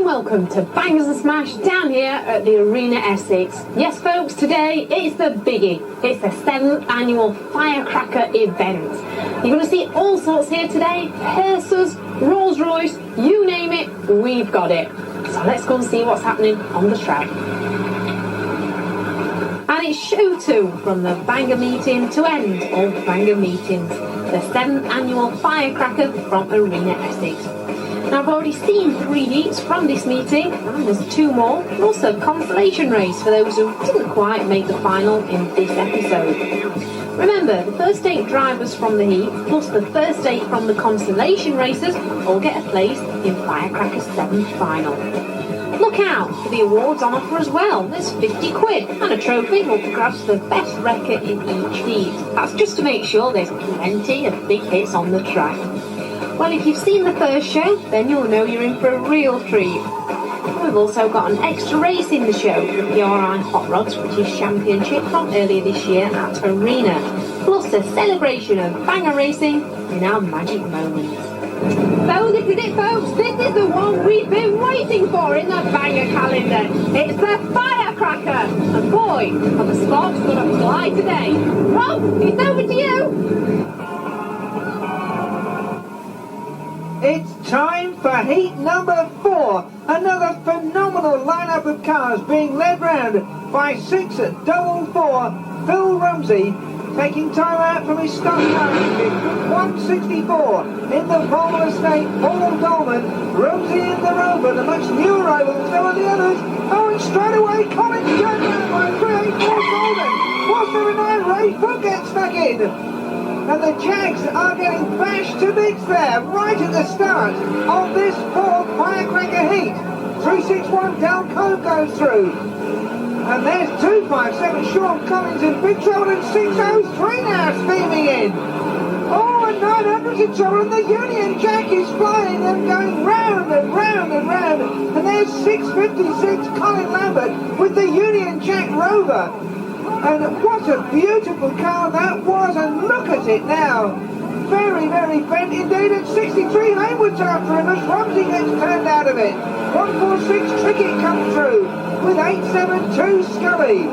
Welcome to Bangers and Smash down here at the Arena Essex. Yes folks, today it's the biggie. It's the 7th annual firecracker event. You're going to see all sorts here today. Hearses, Rolls Royce, you name it, we've got it. So let's go and see what's happening on the track. And it's show 2 from the banger meeting to end all banger meetings. The 7th annual firecracker from Arena Essex. Now I've already seen 3 heats from this meeting, and there's 2 more. Also Consolation race for those who didn't quite make the final in this episode. Remember, the first 8 drivers from the heat, plus the first 8 from the Consolation races, all get a place in Firecracker's 7th final. Look out for the awards on offer as well. There's 50 quid and a trophy up for grabs for the best wrecker in each heat. That's just to make sure there's plenty of big hits on the track. Well, if you've seen the first show, then you'll know you're in for a real treat. We've also got an extra race in the show, the P.A.I Hot Rods British Championship from earlier this year at Arena, plus a celebration of banger racing in our magic moments. So this is it folks, this is the one we've been waiting for in the banger calendar. It's the firecracker, and boy, have the sparks gonna fly today. Rob, it's over to you. It's time for heat number 4. Another phenomenal lineup of cars being led round by 6 at double 4. Phil Rumsey taking time out from his stock car engine. 164 in the Volvo Estate. Paul Dolman. Rumsey in the Rover, the much newer Rover than some of the others. Oh, and straight away Collins turned around by 384 Golden. 479 Ray Foot gets stuck in. And the Jags are getting bashed to bits there, right at the start of this 4th firecracker heat. 361 Del Cove goes through. And there's 257 Sean Collins in big trouble, and 603 now steaming in. Oh, and 900's in trouble, and the Union Jack is flying and going round and round and round. And there's 656 Colin Lambert with the Union Jack Rover. And what a beautiful car that was, and look at it now. Very, very bent indeed. At 63, Haywood's after him as Rumsey gets turned out of it. 146 Trickett comes through with 872 Scully.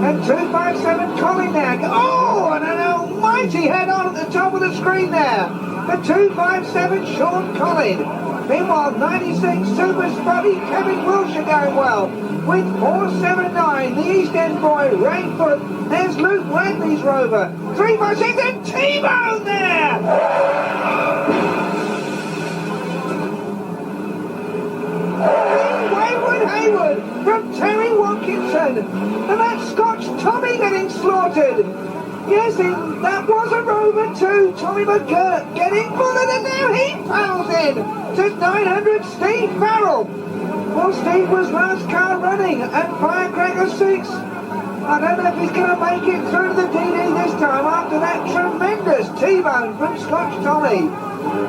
And 257 Colin now. Oh, and an almighty head on at the top of the screen there. The 257 Sean Collin. Meanwhile, 96 Super Spotty Kevin Wilshire going well. With 479, the East End boy, Rainfoot. There's Luke Radley's Rover. 356 and T-Bone there! Wayward Hayward from Terry Watkinson. And that Scotch Tommy getting slaughtered. Yes, that was a Rover too. Tommy McGirt getting bullied, and now he powers in to 900 Steve Farrell. Well, Steve was last car running at Firecracker 6. I don't know if he's going to make it through the DD this time after that tremendous T-bone from Scotch Tommy.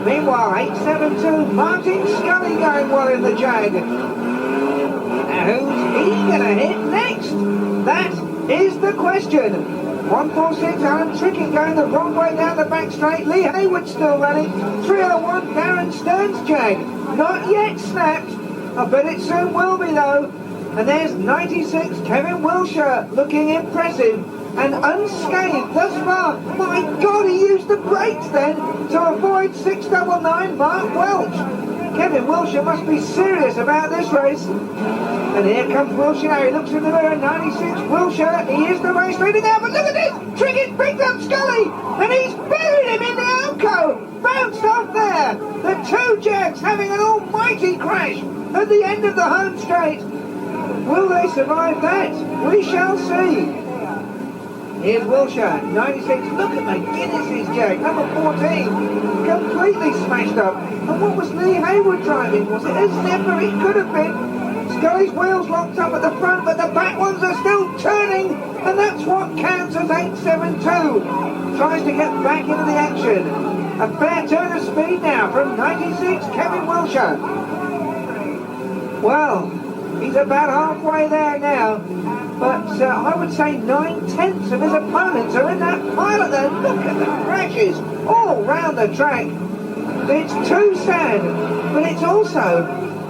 Meanwhile, 872 Martin Scully going well in the Jag. Now who's he going to hit next? That is the question. 146 Alan Trickett going the wrong way down the back straight. Lee Hayward still running. 301 Darren Stern's Jag. Not yet snapped. I bet it soon will be though. And there's 96 Kevin Wilshire looking impressive and unscathed thus far. My God, he used the brakes then to avoid 699 Mark Welch. Kevin Wilshire must be serious about this race. And here comes Wilshire now. He looks in the mirror. 96 Wilshire. He is the race leader now. But look at this. Trickett picked up Scully. And he's buried him in the Alco. Bounced off there. The 2 Jags having an almighty crash at the end of the home straight. Will they survive that? We shall see. Here's Wilshire, 96. Look at McGuinness's Jag, number 14. Completely smashed up. And what was Lee Hayward driving? Was it a zipper? It could have been. Scully's wheels locked up at the front, but the back ones are still turning. And that's what counts as 872. Tries to get back into the action. A fair turn of speed now from 96, Kevin Wilshire. Well, he's about halfway there now, but I would say 9/10 of his opponents are in that pile there. Look at the crashes all round the track. It's too sad, but it's also,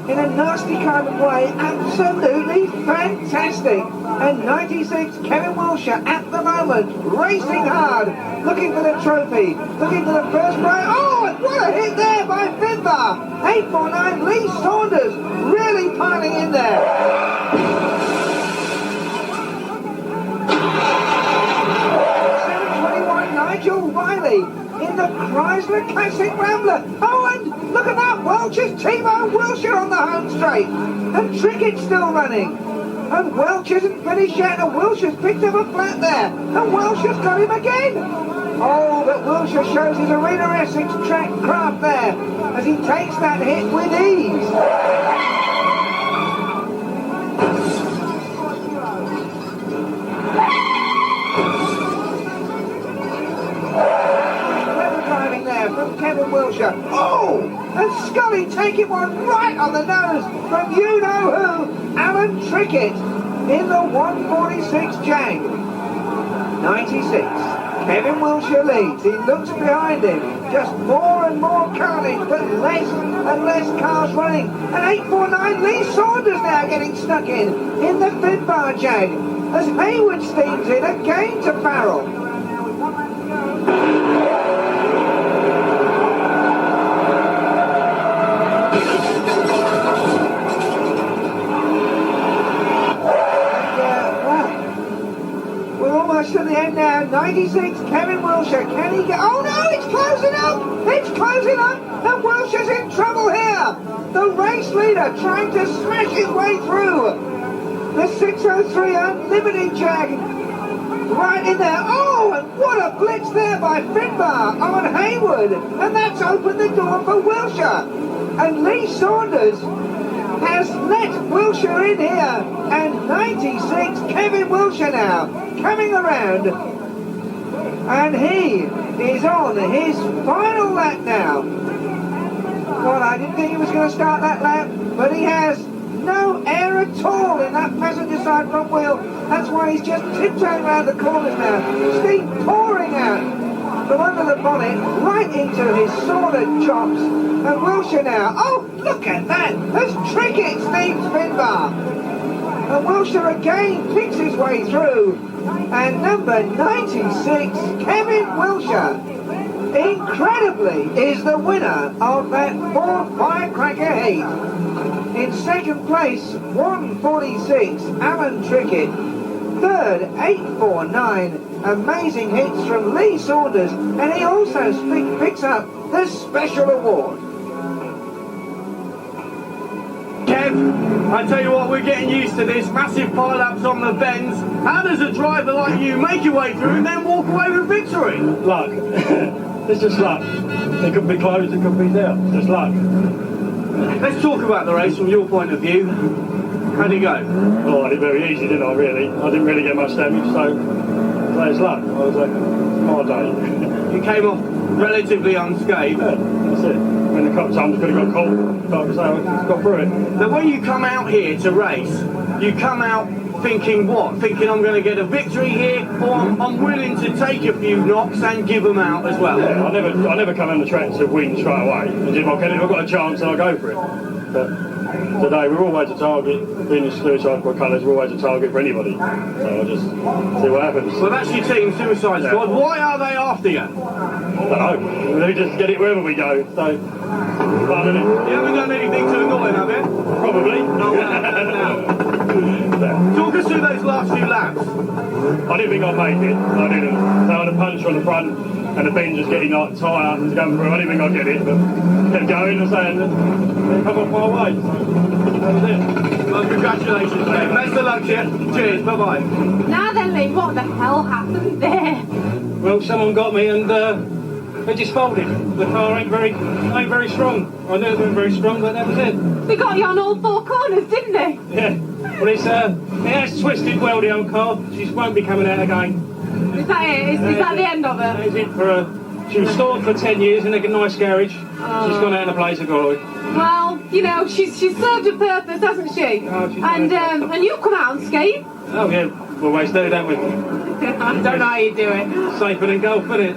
in a nasty kind of way, absolutely fantastic. And 96 Kevin Wilshire at the moment, racing hard, looking for the trophy, looking for the first prize. Oh, and what a hit there by Finbar! 849 Lee Saunders, really piling in there. 721 Nigel Wiley in the Chrysler Classic Rambler. Oh, and look at that, Welch's Timo Wilshire on the home straight. And Trickett's still running. And Welch isn't finished yet, and Wilshire's picked up a flat there. And Wilshire's got him again. Oh, but Wilshire shows his Arena Essex track craft there as he takes that hit with ease. From Kevin Wilshire. Oh! And Scully taking one right on the nose from you-know-who, Alan Trickett, in the 146 Jag. 96. Kevin Wilshire leads. He looks behind him. Just more and more carnage, but less and less cars running. And 849 Lee Saunders now getting stuck in the Finbar Jag, as Hayward steams in again to Farrell. To the end now, 96, Kevin Wilshire, can he get, oh no, it's closing up, and Wilshire's in trouble here, the race leader trying to smash his way through, the 603 Unlimited Jag, right in there, oh, and what a blitz there by Finbar on Hayward, and that's opened the door for Wilshire, and Lee Saunders has let Wilshire in here, and 96, Kevin Wilshire now, coming around, and he is on his final lap now. Well, I didn't think he was going to start that lap, but he has no air at all in that passenger side front wheel. That's why he's just tiptoeing around the corners now, steam pouring out from under the bonnet, right into his sworded chops, and Wilshire now, oh, look at that, as Trickett steams Finbar. And Wilshire again picks his way through. And number 96, Kevin Wilshire, incredibly, is the winner of that Ford Firecracker heat. In second place, 146, Alan Trickett. Third, 849, amazing hits from Lee Saunders. And he also picks up the special award. Kev, I tell you what, we're getting used to this. Massive pile-ups on the bends. How does a driver like you make your way through and then walk away with victory? Luck. It's just luck. It could be closed, it could be there. Just luck. Let's talk about the race from your point of view. How'd it go? Oh, I did very easy, didn't I, really? I didn't really get much damage, so it's luck. I was like, my day. You came off relatively unscathed. Yeah, that's it. When the couple times could have got caught, like I say, I got through it. Now, when you come out here to race, you come out thinking what? Thinking I'm going to get a victory here, or I'm willing to take a few knocks and give them out as well? Yeah, I never come on the track to win straight away. And if I've got a chance, then I go for it. But today, we're always a target. Being the Suicide Squad colours, we're always a target for anybody. So I'll just see what happens. Well, that's your team, Suicide Squad. Why are they after you? I don't know. They just get it wherever we go. So, you haven't done anything to annoy them, have you? Probably. No. Talk us through those last few laps. I didn't think I'd make it. I didn't. They had a punch on the front and the bench was getting like tight and going through. I didn't think I'd get it, but kept going and saying they come off my way. So that was it. Well, congratulations, mate. Best of luck, Jeff. Cheers. Bye-bye. Now then, Lee, what the hell happened there? Well, someone got me and they just folded. The car ain't very strong. I knew it wasn't very strong, but that was it. They got you on all four corners, didn't they? Yeah. Well, it has twisted well, the old car. She won't be coming out again. Is that it? Is that the end of it? That is it for She was stored for 10 years in a nice garage. She's gone out in a blaze of glory. Well, you know, she's served her purpose, hasn't she? Oh, she's and you've come out on skate. Oh yeah, we always do, don't we? I don't know how you do it. Safer than golf, isn't it?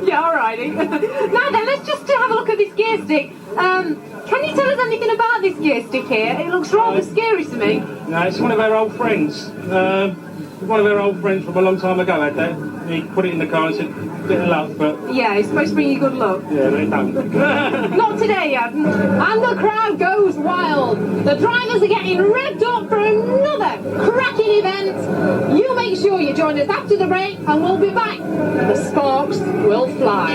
Yeah, alrighty. Now then, let's just have a look at this gear stick. Can you tell us anything about this gear stick here? It looks rather scary to me. No, it's one of our old friends. One of our old friends from a long time ago had that. He put it in the car and said, bit of luck, but... Yeah, it's supposed to bring you good luck. Yeah, they don't. Not today, Adam. And the crowd goes wild. The drivers are getting revved up for another cracking event. You make sure you join us after the break and we'll be back. The sparks will fly.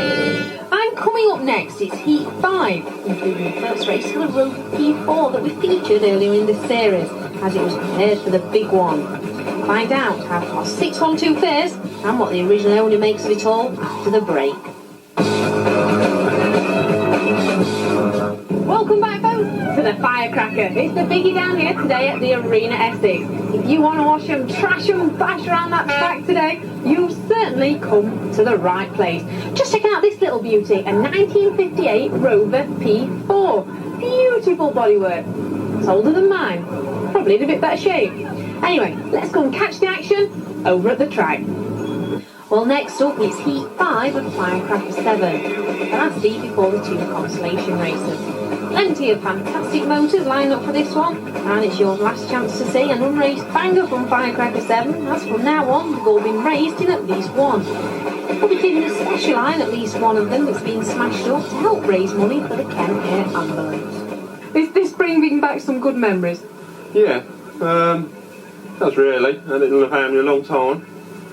And coming up next is Heat 5, including the first race for the Rover P4 that we featured earlier in the series, as it was prepared for the big one. Find out how car 612 fares and what the original owner makes of it all after the break. Welcome back, folks, to the Firecracker. It's the biggie down here today at the Arena Essex. If you want to watch them trash and bash around that track today, you've certainly come to the right place. Just check out this little beauty, a 1958 Rover P4. Beautiful bodywork. It's older than mine. Probably in a bit better shape. Anyway, let's go and catch the action over at the track. Well, next up is Heat 5 of Firecracker 7. That's deep before the two Consolation races. Plenty of fantastic motors lined up for this one, and it's your last chance to see an unraced banger from Firecracker 7, as from now on they've all been raced in at least one. We'll be keeping a special eye on at least one of them that's been smashed up to help raise money for the Kent Air Ambulance. Is this bringing back some good memories? Yeah, that's really. Had it in the family a long time.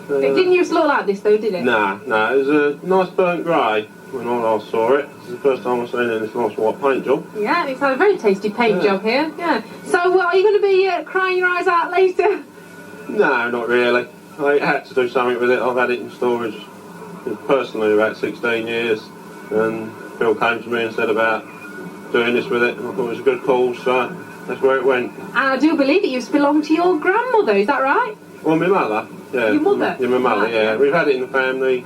It didn't used to look like this though, did it? Nah, it was a nice burnt grey when I last saw it. It's the first time I've seen it in this nice white paint job. Yeah, it's had a very tasty paint job here. Yeah. So, are you going to be crying your eyes out later? No, not really. I had to do something with it. I've had it in storage personally about 16 years, and Phil came to me and said about doing this with it, and I thought it was a good cause, so that's where it went. And I do believe it used to belong to your grandmother, is that right? Well, my mother. Yeah. Your mother? Yeah, my mother, Right. yeah. We've had it in the family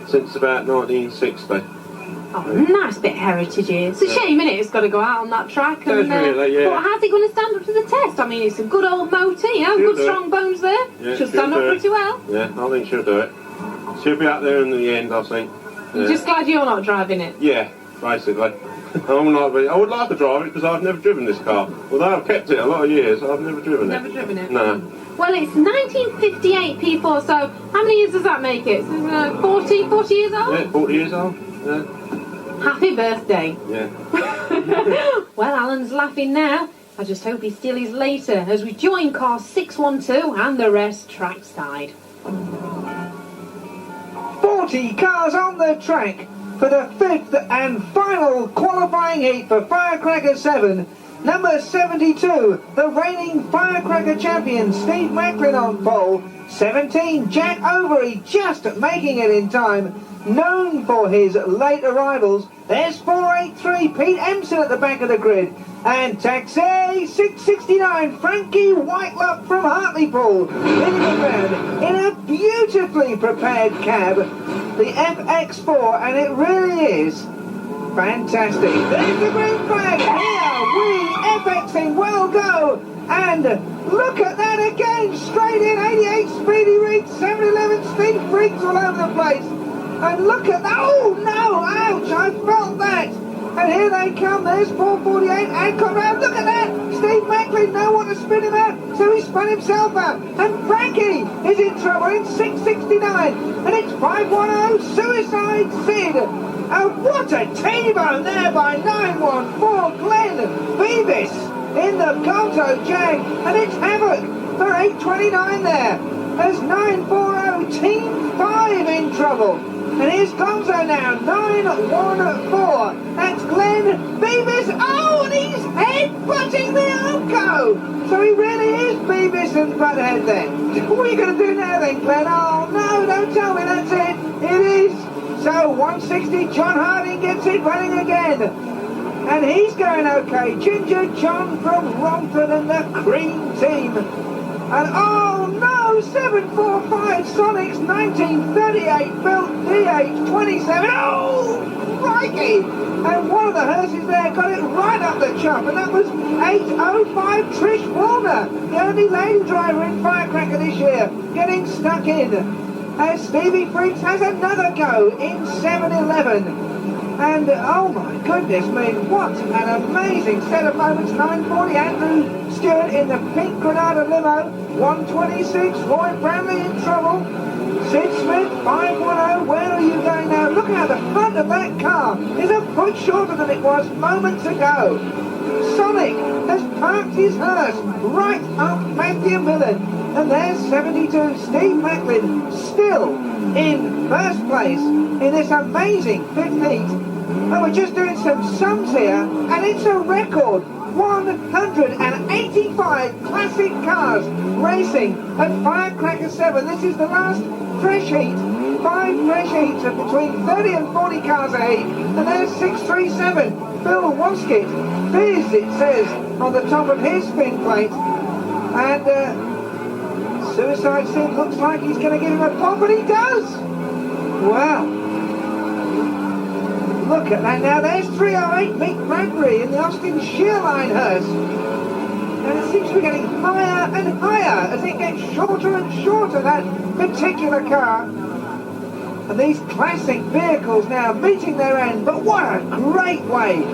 since about 1960. Oh, nice bit of heritage here. It's a shame, innit? It's got to go out on that track. Does really, yeah. But how's it going to stand up to the test? I mean, it's a good old motor, you know, She'll good do strong bones there. Yeah, She'll stand up do it. pretty well. Yeah, I think she'll do it. She'll be up there in the end, I think. You're Yeah. just glad you're not driving it. Yeah, basically. I would like to drive it because I've never driven this car. Although I've kept it a lot of years, I've never driven Never it. driven it? No. Well, it's 1958 P4, so how many years does that make it? 40 years old? Yeah, 40 years old. Yeah. Happy birthday. Yeah. Well, Alan's laughing now. I just hope he still is later as we join car 612 and the rest trackside. 40 cars on the track for the fifth and final qualifying heat for Firecracker 7. Number 72, the reigning Firecracker champion, Steve Macklin on pole. 17, Jack Overy, just making it in time. Known for his late arrivals, there's 483, Pete Empson at the back of the grid. And taxi 669, Frankie Whitelock from Hartlepool, leading the round in a beautifully prepared cab, the FX4, and it really is fantastic. There's the green flag. Here we FXing well go. And look at that again. Straight in 88 Speedy Reed, 711 Steve Freaks all over the place. And look at that. Oh no, ouch, I felt that. And here they come. There's 448 and come round. Look at that. Steve Macklin no one to spin him out, so he spun himself out. And Frankie is in trouble in 669. And it's 510 Suicide Sid. And what a T-bone there by 914 Glenn Beavis in the Conto Jag. And it's Havoc for 829 there. There's 940 Team 5 in trouble. And here's Gonzo now, 914. That's Glenn Beavis. Oh, and he's head-butting the Arco. So he really is Beavis and Butthead then. What are you going to do now then, Glenn? Oh, no, don't tell me that's it. It is. So 160, John Harding gets it running again. And he's going okay. Ginger John from Romford and the Cream Team. And oh no, 745 Sonic's 1938 built DH27. Oh, crikey! And one of the hearses there got it right up the chop, and that was 805 Trish Warner, the only lady driver in Firecracker this year, getting stuck in. As Stevie Freaks has another go in 711. And oh my goodness me, what an amazing set of moments. 940 Andrew Stewart in the pink Granada limo. 126 Roy Bramley in trouble. Sid Smith 510, where are you going now? Look how the front of that car is a foot shorter than it was moments ago. Sonic has parked his hearse right up Matthew Millen. And there's 72 Steve Macklin still in first place in this amazing fifth heat. And we're just doing some sums here, and it's a record 185 classic cars racing at Firecracker 7. This is the last fresh heat. 5 fresh heats of between 30 and 40 cars a heat. And there's 637 Bill Woskett. Fizz, it says on the top of his spin plate. And Suicide Sid looks like he's going to give him a pop, and he does! Wow. Look at that now. There's 308 Mick Bradbury in the Austin Shearline hearse. And it seems to be getting higher and higher as it gets shorter and shorter, that particular car. And these classic vehicles now meeting their end. But what a great way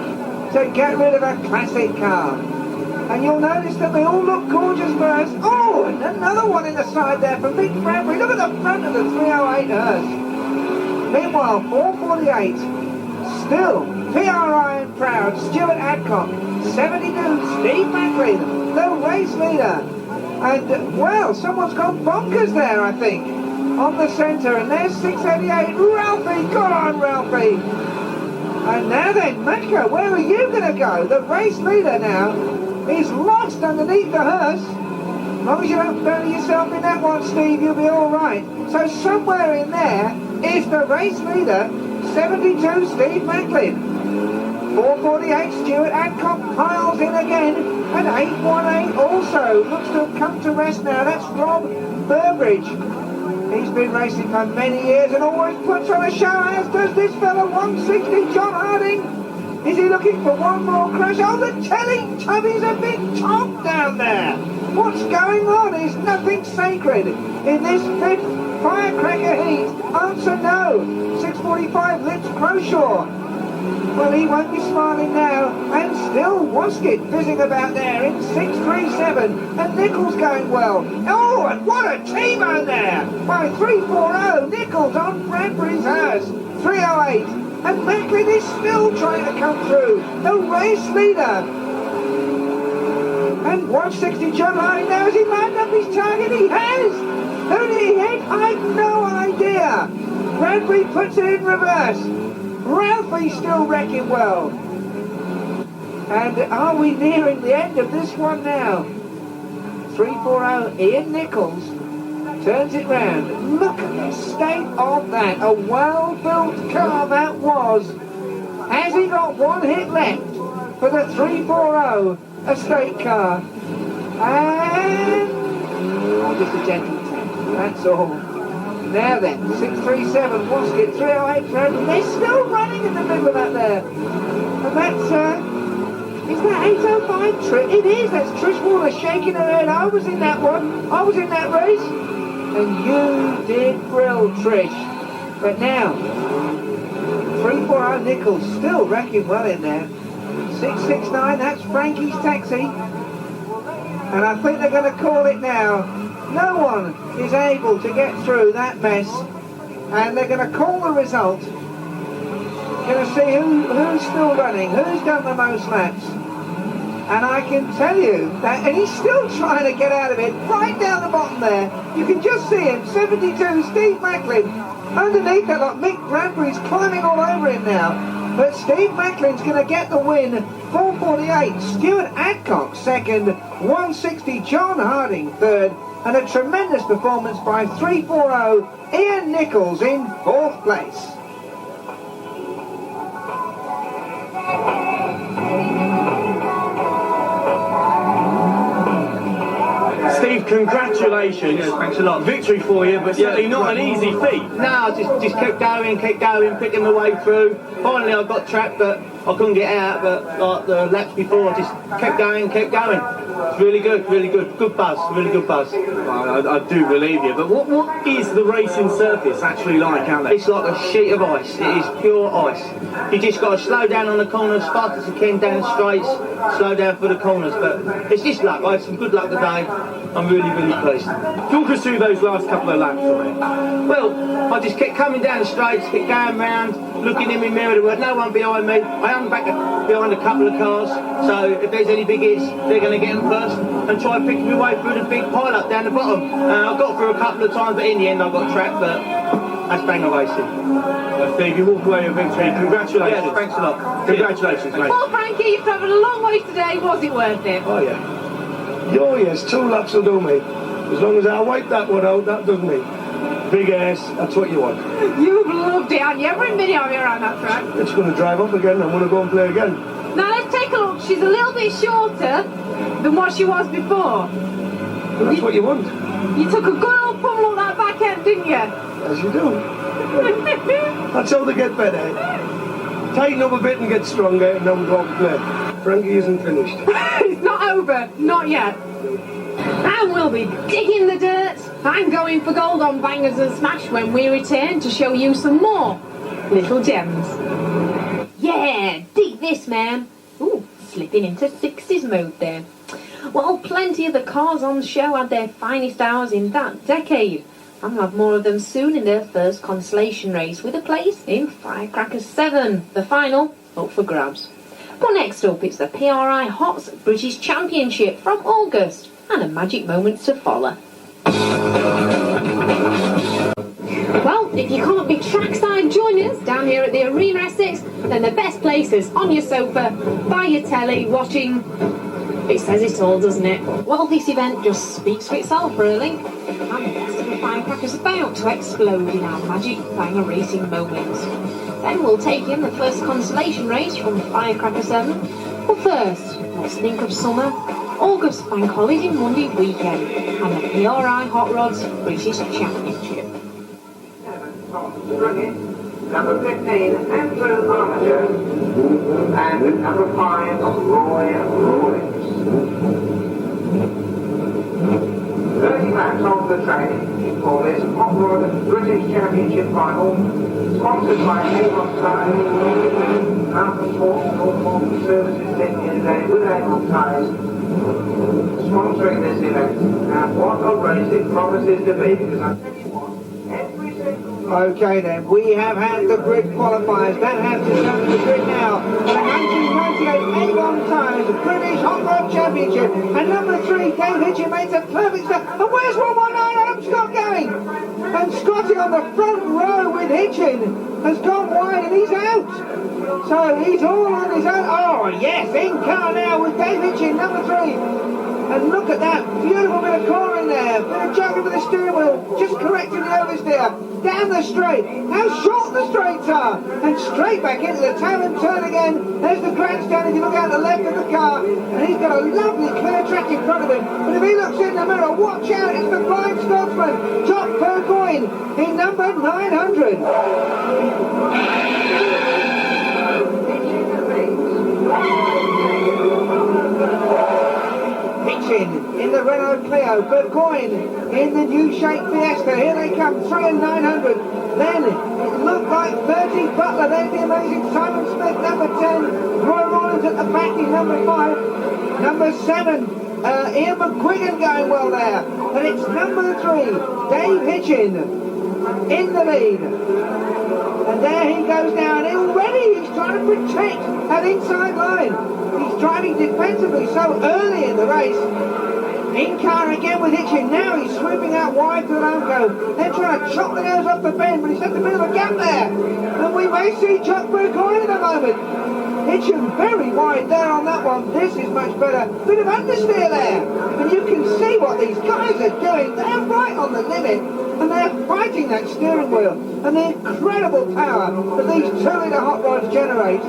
to get rid of a classic car. And you'll notice that they all look gorgeous first. Oh, and another one in the side there for Mick Bradbury. Look at the front of the 308 hearse. Meanwhile, 448, still P.A.I. and proud, Stuart Adcock. 72, Steve Macklin, the race leader. And, well, someone's gone bonkers there, I think, on the centre. And there's 688, Ralphie. Go on, Ralphie. And now then, Mako, where are you going to go? The race leader now. He's lost underneath the hearse. As long as you don't bury yourself in that one, Steve, you'll be all right. So somewhere in there is the race leader, 72 Steve Macklin. 448 Stuart Adcock piles in again, and 818 also looks to have come to rest now. That's Rob Burbridge. He's been racing for many years and always puts on a show, as does this fella, 160 John Harding. Is he looking for one more crash? Oh, the Teletubbies have been topped down there. What's going on? Is nothing sacred in this fifth Firecracker heat? Answer no. 645 Lips Croshaw. Well, he won't be smiling now. And still Woskett fizzing about there in 637. And Nichols going well. Oh, and what a T-bone there by 340. Nichols on Bradbury's hearse. 308. And Macklin is still trying to come through. The race leader. And 160 John Harding now. Has he lined up his target? He has. Who did he hit? I've no idea. Bradbury puts it in reverse. Ralphie's still wrecking well. And are we nearing the end of this one now? 340 Ian Nichols turns it round. Look at the state of that. A well-built car that was. Has he got one hit left for the 340 estate car? And just a gentle tap. That's all. Now then, 637 Woskett, 308 Bradley. They're still running in the middle of that there. And that's, is that 805 Trish? It is, that's Trish Warner shaking her head. I was in that one. I was in that race. And you did brill, Trish. But now, 340 Nichols still wrecking well in there. 669, that's Frankie's taxi. And I think they're going to call it now. No one is able to get through that mess. And they're going to call the result. Going to see who's still running, who's done the most laps. And I can tell you that, and he's still trying to get out of it, right down the bottom there. You can just see him, 72, Steve Macklin. Underneath that lot, Mick Bradbury's climbing all over him now. But Steve Macklin's going to get the win. 448, Stuart Adcock second, 160, John Harding third, and a tremendous performance by 340, Ian Nichols in fourth place. Steve congratulations. Yeah, thanks a lot. Victory for you, but certainly not an easy feat. No, I just kept going, picking my way through. Finally I got trapped, but I couldn't get out, but like the laps before, I just kept going. It's really good. Good buzz, really good buzz. I do believe you, but what is the racing surface actually like out there? It's like a sheet of ice. It is pure ice. You just got to slow down on the corners, fast as you can down the straights, slow down for the corners. But it's just luck. I had some good luck today. I'm really pleased. Talk us through those last couple of laps for me. Well, I just kept coming down the straights, kept going round, looking in my mirror. There was no one behind me. I hung back behind a couple of cars, so if there's any big hits, they're going to get them first, and try and pick my way through the big pile up down the bottom. I got through a couple of times, but in the end I got trapped, but that's banger racing. Steve, you walk away with victory. Congratulations. Yeah, thanks a lot. Congratulations, mate. Well, Frankie, you've travelled a long way today. Was it worth it? Oh yeah. Oh yes, 2 laps will do me. As long as I wipe that one out, that does me. Big ass, that's what you want. You've loved it, haven't you? Every minute of you around that track. It's going to drive up again. I'm going to go and play again. Now let's take a look. She's a little bit shorter than what she was before. But that's what you want. You took a good old pummel on that back end, didn't you? As you do. That's how they get better. Tighten up a bit and get stronger, and then we go and play. Frankie isn't finished. It's not over. Not yet. And we'll be digging the dirt and going for gold on Bangers and Smash when we return to show you some more little gems. Yeah, dig this, man. Ooh, slipping into 60s mode there. Well, plenty of the cars on the show had their finest hours in that decade. And we'll have more of them soon in their first Consolation race with a place in Firecracker 7, the final up for grabs. But next up, it's the P.A.I. Hots British Championship from August, and a magic moment to follow. Well, if you can't be trackside joiners down here at the Arena Essex, then the best place is on your sofa, by your telly, watching. It says it all, doesn't it? Well, this event just speaks for itself, really. And the best of the firecrackers about to explode in our magic banger racing moments. Then we'll take in the first Consolation race from Firecracker 7. But first, let's think of summer, August bank holiday Monday weekend, and the P.A.I. Hot Rods British Championship. Number 15, Andrew Armiger, and number 5, Roy Rawlings. 30 laps off the track for this Hot Rod British Championship final, sponsored by Avon Tyres, Mountain Sports and Automotive Services Indian Day with Avon Tyres, sponsoring this event. And what a race it promises to be, because I tell you what, every single... Okay then, we have had the grid qualifiers. That has to come to the grid now. The 1998 Avon Tyres British Hot Rod Championship. And number 3, Dave Hitchin makes a perfect start. And where's 119 Adam Scott going? And Scotty on the front row with Hitchin has gone wide and he's out. So he's all on his own. Oh yes, in car now with Dave Hitchin, number 3. And look at that, beautiful bit of cornering there, bit of juggling with the steering wheel, just correcting the oversteer, down the straight, how short the straights are, and straight back into the Talon turn again. There's the grandstand if you look out the left of the car, and he's got a lovely clear track in front of him, but if he looks in the mirror, watch out, it's the Flying Scotsman, Top Burgoyne, in number 900. Hitchin in the Renault Clio, Burgoyne in the new shape Fiesta. Here they come, 3 and 900. Then it looked like 30 Butler. There's the amazing Simon Smith, number 10. Roy Rawlings at the back in number 5. Number 7, Ian McGuigan going well there. And it's number 3, Dave Hitchin in the lead. And there he goes now, and already he's trying to protect that inside line. He's driving defensively so early in the race. In car again with Hitchin. Now he's sweeping out wide to Lamco. They're trying to chop the nose off the bend, but he's at the middle of a gap there. And we may see Chuck Burgoyne in a moment. Hitchin very wide there on that one. This is much better. Bit of understeer there. And you can see what these guys are doing. They're right on the limit. And they're fighting that steering wheel. And the incredible power that these 2-litre hot rods generate.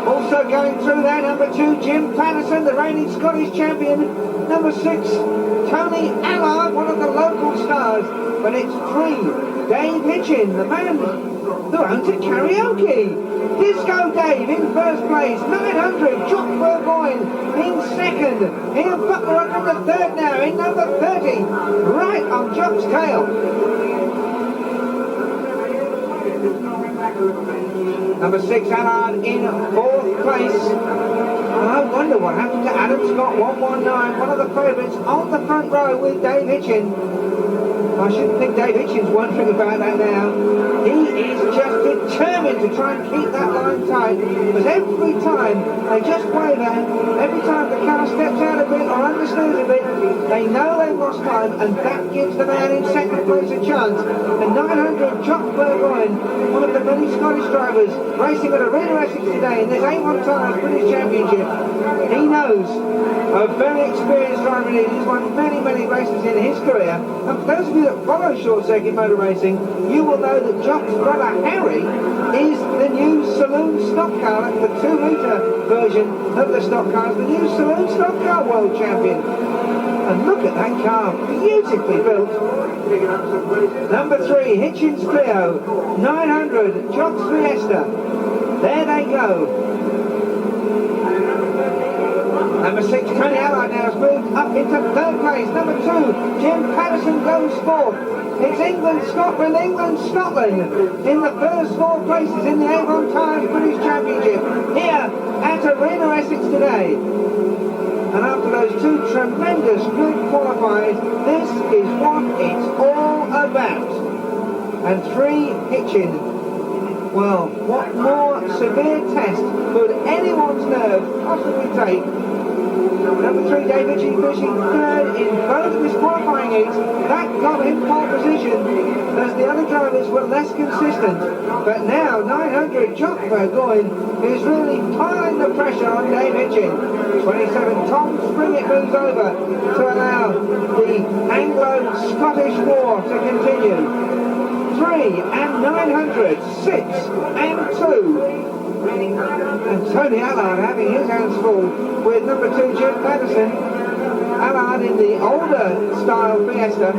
Also going through there, number 2, Jim Patterson, the reigning Scottish champion. Number 6, Tony Allard, one of the local stars. But it's 3, Dave Hitchin, the man who owns a karaoke. Disco Dave in first place, 900, Jock Burgoyne in second. Ian Butler up in the third now, in number 30, right on Jock's tail. Number 6, Allard in fourth place. I wonder what happened to Adam Scott, 119, one of the favourites on the front row with Dave Hitchin. I shouldn't think Dave Hitchin's wondering about that now. He is just determined to try and keep that line tight, because every time they just waver, every time the car steps out a bit or understeers a bit, they know they've lost time, and that gives the man in second place a chance. And 900, Jock Burgoyne, one of the many Scottish drivers racing at Arena Essex today in this A1 Tyres British Championship. He knows a very experienced driver. He's won many, many races in his career. And for those of you that follow short circuit motor racing, you will know that Jock's brother Harry is the new saloon stock car, the 2-litre version of the stock cars, the new saloon stock car world champion. And look at that car, beautifully built. Number 3, Hitchins Clio, 900, Jock's Fiesta. There they go. Number 6, Tony Allard now has moved up into third place. Number 2, Jim Patterson goes fourth. It's England, Scotland, England, Scotland in the first 4 places in the Avon Tyres British Championship here at Arena Essex today. And after those 2 tremendous good qualifiers, this is what it's all about. And 3, Hitchin. Well, what more severe test could anyone's nerve possibly take? Number 3, Dave Hitchin finishing third in both of his qualifying heats. That got him pole position as the other drivers were less consistent. But now 900, Jock Burgoyne is really piling the pressure on Dave Hitchin. 27, Tom Springett moves over to allow the Anglo-Scottish war to continue. 3 and 900, 6 and 2. And Tony Allard having his hands full with number 2, Jim Patterson. Allard in the older style Fiesta.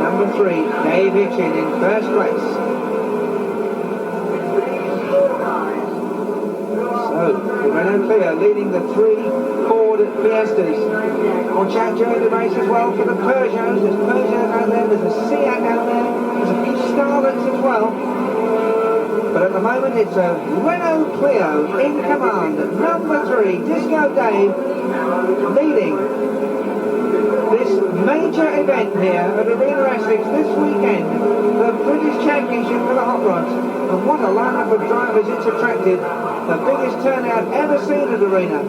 Number 3, Dave Hitchin in first place. So, Renault Clio leading the 3 Ford Fiestas. Watch out during the race as well for the Peugeots. There's Peugeots out there, there's a Seat out there, there's a few Starlets as well. But at the moment it's a Renault Clio in command. Number 3, Disco Dave, leading this major event here at Arena Essex this weekend, the British Championship for the Hot Rods. And what a lineup of drivers it's attracted. The biggest turnout ever seen at Arena.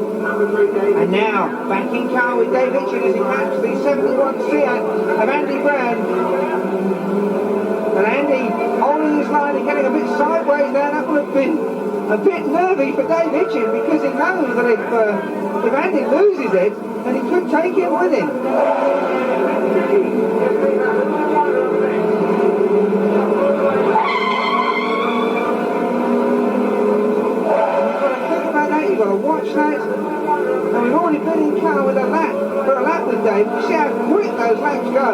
And now, back in car with Dave Hitchin as he catches the 71 Seat of Andy Brown. And Andy holding his line and getting a bit sideways there. That would have been a bit nervy for Dave Hitchin, because he knows that if Andy loses it, then he could take him with him. You've got to watch that. And we've already been in car with a lap with Dave. See how quick those laps go.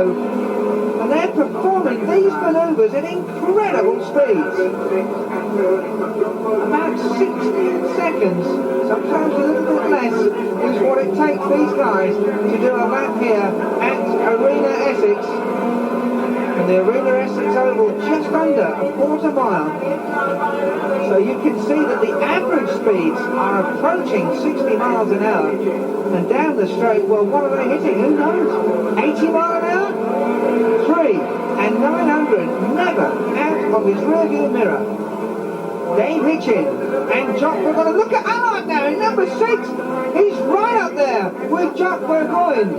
And they're performing these manoeuvres at incredible speeds. About 16 seconds, sometimes a little bit less, is what it takes these guys to do a lap here at Arena Essex. And the Arena Essex Oval just under a quarter mile. So you can see that the average speeds are approaching 60 miles an hour. And down the straight, well, what are they hitting? Who knows? 80 miles an hour? 3 and 900, never out of his rearview mirror. Dave Hitchin and Jock Burgoyne. Look at Allard now in number 6. He's right up there with Jock Burgoyne.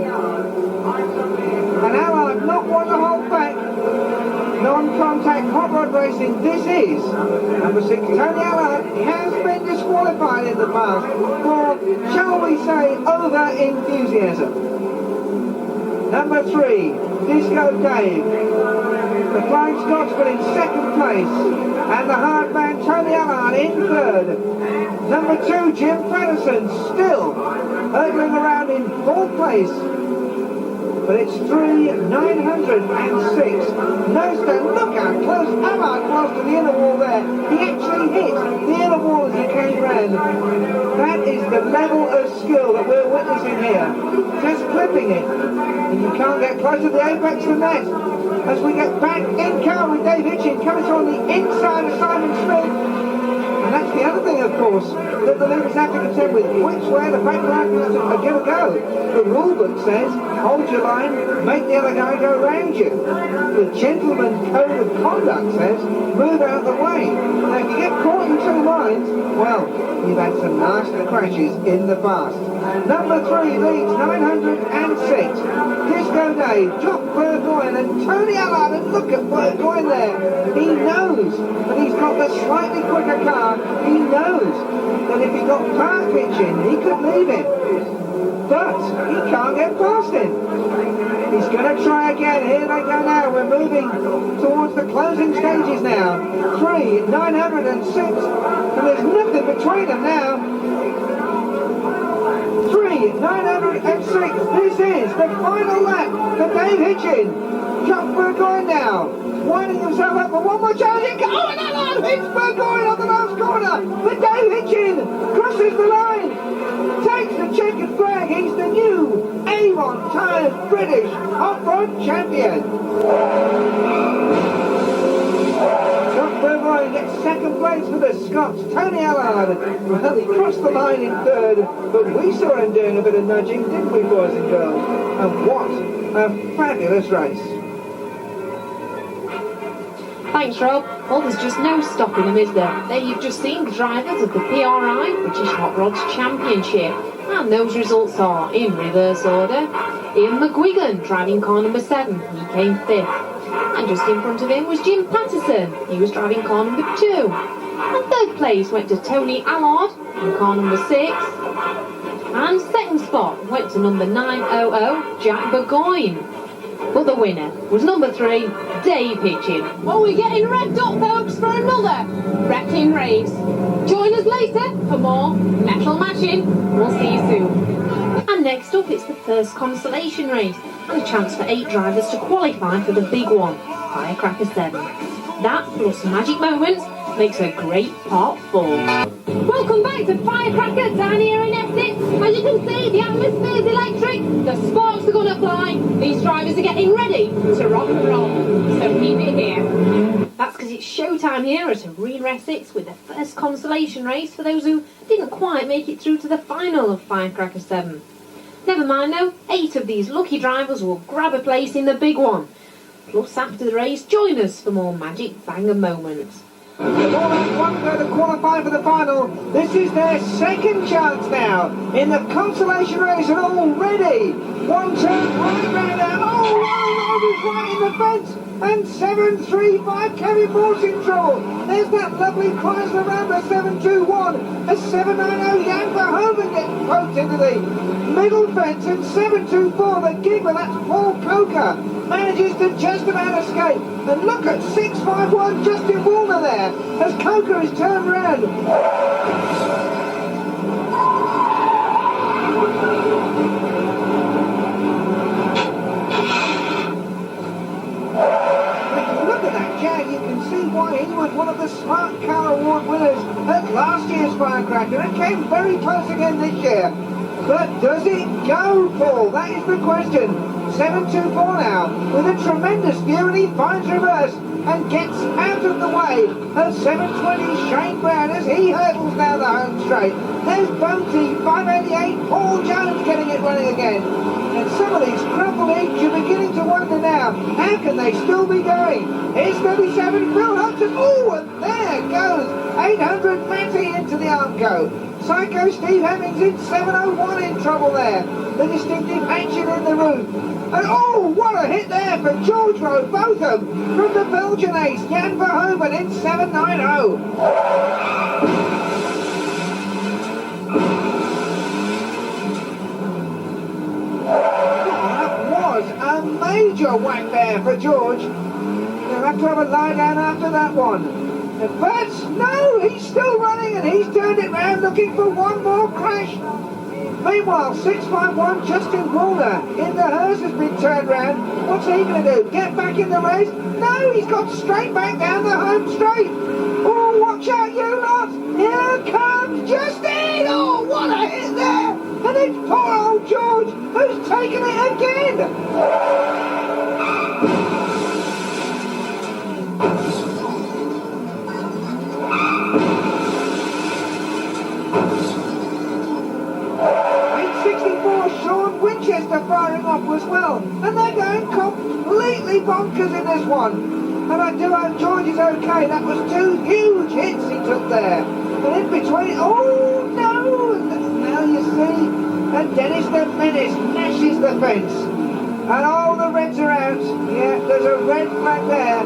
And Allard not one to hold back. Non-contact hot rod racing, this is. Number 6, Tony Allard has been disqualified in the past for, shall we say, over-enthusiasm. Number 3, Disco Dave. The Flying Scotsman in second place. And the hard man Tony Allard in third. Number 2, Jim Patterson, still hurtling around in 4th place. But it's 3,906. Nosedown, look how close Allard was to the inner wall there. He actually hit the inner wall as he came round. That is the level of skill that we're witnessing here. Just clipping it. And you can't get closer to the apex than that. As we get back in car with Dave Hitchin coming through on the inside of Simon Smith. And that's the other thing, of course, that the leaders have to contend with. Which way the back riders are going to go. The rule book says, hold your line, make the other guy go round you. The gentleman code of conduct says, move out of the way. Now, if you get caught in 2 lines, well, you've had some nasty crashes in the past. Number 3 leads 906. Disco Dave, Jock Burgoyne and Tony Allard, and look at Burgoyne there. He knows that he's got the slightly quicker car. He knows that if he got past Hitchin, he could leave him. But he can't get past him. He's going to try again. Here they go now. We're moving towards the closing stages now. 3,906. And there's nothing between them now. 3,906. This is the final lap for Dave Hitchin. Jock Burgoyne now, winding himself up for one more challenge. Oh, and Allard hits Burgoyne on the last corner. But Dave Hitchin crosses the line, takes the checkered flag. He's the new A1 Tyres British off-road champion. Jock Burgoyne gets second place for the Scots. Tony Allard, well, he crossed the line in third, but we saw him doing a bit of nudging, didn't we, boys and girls? And what a fabulous race. Thanks, Rob. Well, there's just no stopping them, is there? There you've just seen the drivers of the P.A.I. British Hot Rods Championship. And those results are, in reverse order, Ian McGuigan driving car number 7. He came 5th. And just in front of him was Jim Patterson. He was driving car number 2. And 3rd place went to Tony Allard in car number 6. And 2nd spot went to number 900, Jack Burgoyne. But the winner was number 3, Dave Hitchin. Well, we're getting revved up, folks, for another wrecking race. Join us later for more metal matching. We'll see you soon. And next up, it's the first Consolation race, and a chance for 8 drivers to qualify for the big one, Firecracker 7. That, plus magic moments, makes a great part 4. Welcome back to Firecracker down here in Essex. As you can see, the atmosphere is electric, the sparks are going to fly, these drivers are getting ready to rock and roll. So keep it here. That's because it's showtime here at Arena Essex with the first Consolation race for those who didn't quite make it through to the final of Firecracker 7. Never mind though, 8 of these lucky drivers will grab a place in the big one. Plus, after the race, join us for more magic banger moments. With all that one going to qualify for the final, this is their second chance now in the Consolation race, and already one turn right round there. Oh, Rover's right in the fence, and 735 Kevin Moore's in trouble. There's that lovely Chrysler Rambler 721, as 790 Jan Verhoeven gets poked into the middle fence, and 724 the Giggler, that's Paul Coker, manages to just about escape. And look at 651 Justin Woolner there, as Coker is turned round. Look at that Jag, you can see why he was one of the Smart Car Award winners at last year's Firecracker, and came very close again this year. But does it go, Paul? That is the question. 724 now, with a tremendous view, and he finds reverse and gets out of the way of 720 Shane Brown as he hurdles down the home straight. There's Bounty, 588, Paul Jones getting it running again. And some of these crumpled heaps, you're beginning to wonder now, how can they still be going? Here's 37, Phil Hudson, oh, and there goes 800 Matty into the Armco. Psycho Steve Hemmings in 701 in trouble there. The distinctive action in the roof. And oh, what a hit there for George Rowe, both of them, from the Belgian ace, Jan Verhoeven in 790. That was a major whack there for George. He'll have to have a lie down after that one. But no, he's still running and he's turned it round looking for one more crash. Meanwhile, 651 Justin Walner in the hearse has been turned round. What's he going to do? Get back in the race? No, he's got straight back down the home straight. Oh, watch out, you lot! Here comes Justin! Oh, what a hit there! And it's poor old George who's taken it again. 864 Sean Winchester firing off as well, and they're going completely bonkers in this one. And I do hope George is okay. That was two huge hits he took there. And in between, oh no! Now you see, and Dennis the Menace smashes the fence. And all the reds are out. Yeah, there's a red flag there.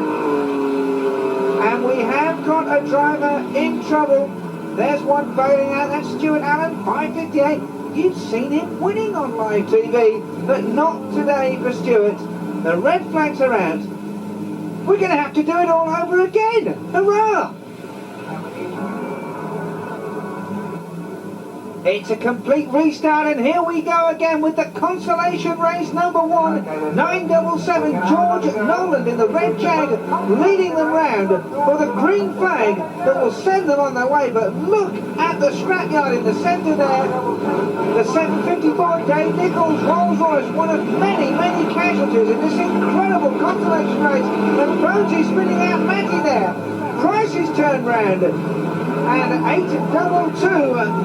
And we have got a driver in trouble. There's one bailing out. That's Stuart Allen, 558. You've seen him winning on live TV, but not today for Stuart. The red flags are out. We're going to have to do it all over again. Hurrah! It's a complete restart, and here we go again with the Consolation race number 1. 977 George Noland in the red Jag, leading them round for the green flag that will send them on their way. But look at the scrapyard in the centre there. The 754 Dave Nichols Rolls Royce, one of many, many casualties in this incredible Consolation race. And Bonesy spinning out Matty there. Price is turned round. And 822,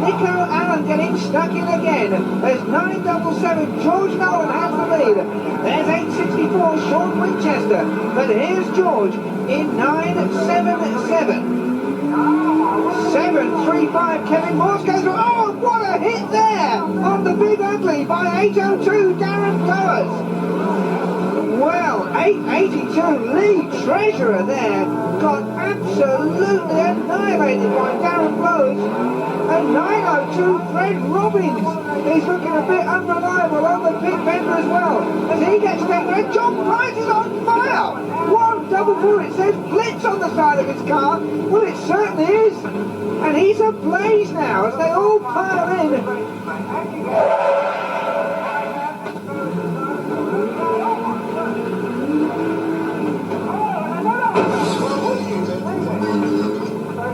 Nico Allen getting stuck in again. There's 977, George Nolan has the lead. There's 864, Sean Winchester. But here's George in 977. 735, Kevin Morse goes through. Oh, what a hit there on the Big Ugly by 802, Darren Powers. Well, 882, Lee Treasurer there, got absolutely annihilated by Darren Blowers. And 902, Fred Robbins is looking a bit unreliable on the pit fender as well. As he gets taken red, John Price is on fire. 144, it says blitz on the side of his car. Well, it certainly is. And he's ablaze now as they all pile in.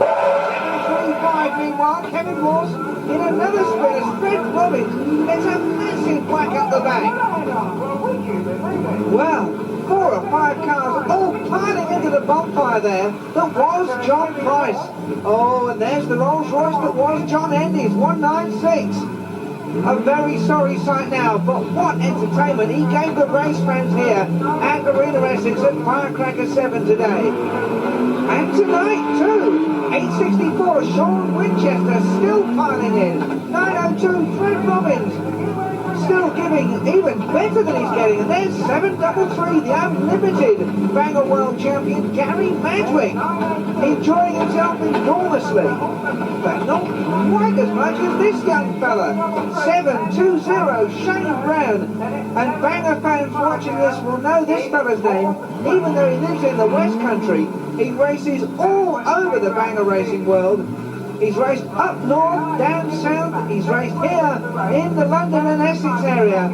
735 meanwhile, Kevin Morse in another spin as Fred Robbins. It's a massive whack up the back. Well, 4 or 5 cars all piling into the bonfire there that was John Price. Oh, and there's the Rolls Royce that was John Hendy's, 196. A very sorry sight now, but what entertainment he gave the race fans here at Arena Essex at Firecracker 7 today. And tonight too, 864 Sean Winchester still piling in. 902 Fred Robbins still giving even better than he's getting. And there's 733, the unlimited Bangor World Champion Gary Madwick, enjoying himself enormously. But not quite as much as this young fella. 720 Shane Brown. And Bangor fans watching this will know this fella's name, even though he lives in the West Country. He races all over the Bangor racing world. He's raced up north, down south, he's raced here in the London and Essex area,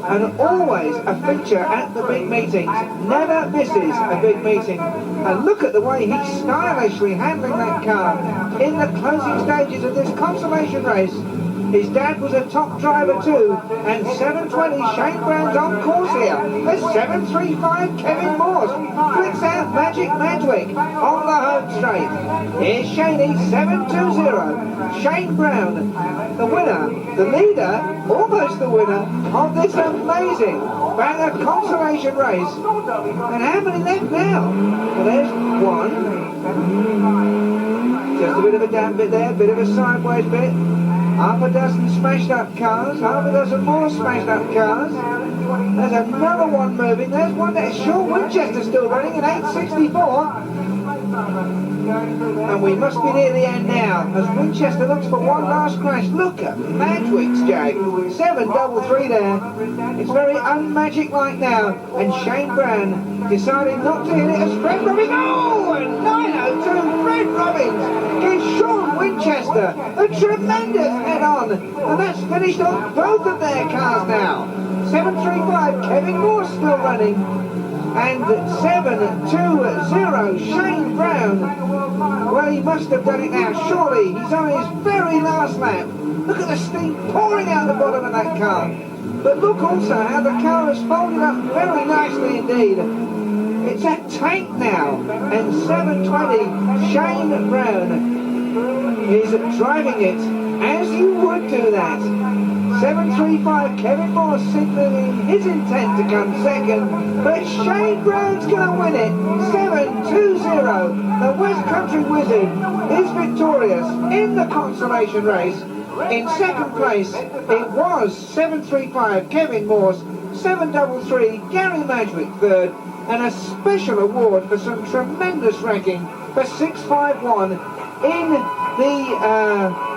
and always a feature at the big meetings, never misses a big meeting. And look at the way he's stylishly handling that car in the closing stages of this Consolation race. His dad was a top driver too, and 720 Shane Brown's on course here. There's 735 Kevin Morse, flicks out Magic Madwick on the home straight. Here's Shaney, 720. Shane Brown, the winner, the leader, almost the winner of this amazing Bangor Consolation race. And how many left now? Well, there's one. Just a bit of a damp bit there, bit of a sideways bit. Half a dozen smashed up cars, half a dozen more smashed up cars. There's another one moving. There's one there. Sean Winchester still running at 864. And we must be near the end now, as Winchester looks for one last crash. Look at Madwick's Jag. 733 there. It's very unmagic-like now. And Shane Brown deciding not to hit it as Fred Robbins. Oh, and 902 Fred Robbins gives Sean Winchester a tremendous head-on. And that's finished on both of their cars now. 735, Kevin Moore still running. And 720, Shane Brown. Well, he must have done it now, surely. He's on his very last lap. Look at the steam pouring out the bottom of that car. But look also how the car has folded up very nicely indeed. It's at tank now. And 720, Shane Brown is driving it as you would do that. 735, Kevin Moore signaling his intent to come second, but Shane Brown's going to win it. 720, the West Country Wizard is victorious in the Consolation race. In second place, it was 735, Kevin Moore, 733, Gary Madwick third, and a special award for some tremendous wrecking for 651 in the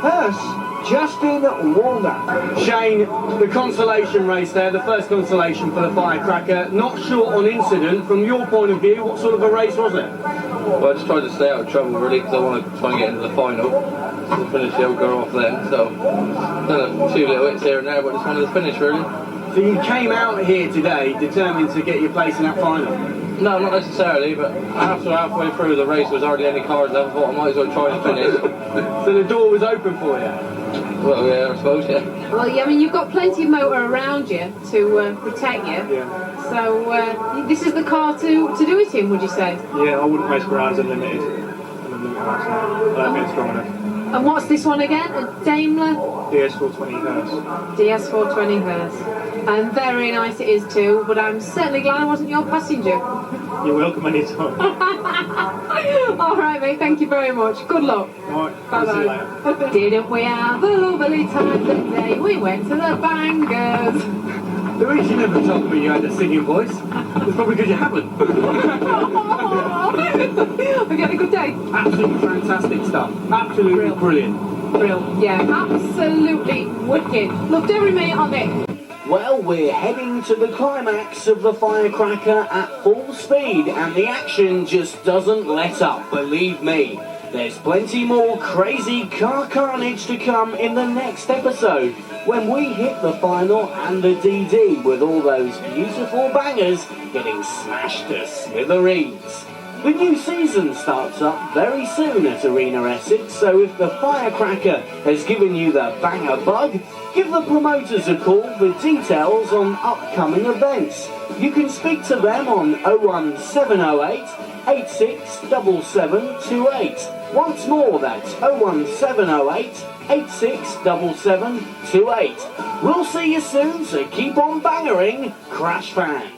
hearse. Justin Walner. Shane, the consolation race there, the first consolation for the Firecracker, not short on incident. From your point of view, what sort of a race was it? Well, I just tried to stay out of trouble really, because I want to try and get into the final to finish the old girl off then. So, done a few little hits here and there, but just wanted to finish really. So you came out here today determined to get your place in that final? No, not necessarily, but after halfway through the race was hardly any cars left, I thought I might as well try and finish. So the door was open for you? Well, yeah, I suppose, yeah. Well, yeah, I mean, you've got plenty of motor around you to protect you. Yeah. So this is the car to do it in, would you say? Yeah, I wouldn't race around unlimited. I don't think it's strong enough. And what's this one again? A Daimler? DS420 Hearse. DS420 Hearse. And very nice it is too, but I'm certainly glad I wasn't your passenger. You're welcome anytime. All right, mate, thank you very much. Good luck. All right, I'll see you later. Bye-bye. Didn't we have a lovely time today? We went to the Bangers. The reason you never told me you had a singing voice was probably because you haven't. We had a good day. Absolutely fantastic stuff. Absolutely brilliant. Brilliant. Yeah, absolutely wicked. Loved every minute of it. Well, we're heading to the climax of the Firecracker at full speed, and the action just doesn't let up, believe me. There's plenty more crazy car carnage to come in the next episode, when we hit the final and the DD with all those beautiful bangers getting smashed to smithereens. The new season starts up very soon at Arena Essex, so if the Firecracker has given you the banger bug, give the promoters a call for details on upcoming events. You can speak to them on 01708 867728. Once more, that's 01708 867728. We'll see you soon, so keep on bangering, Crash fans.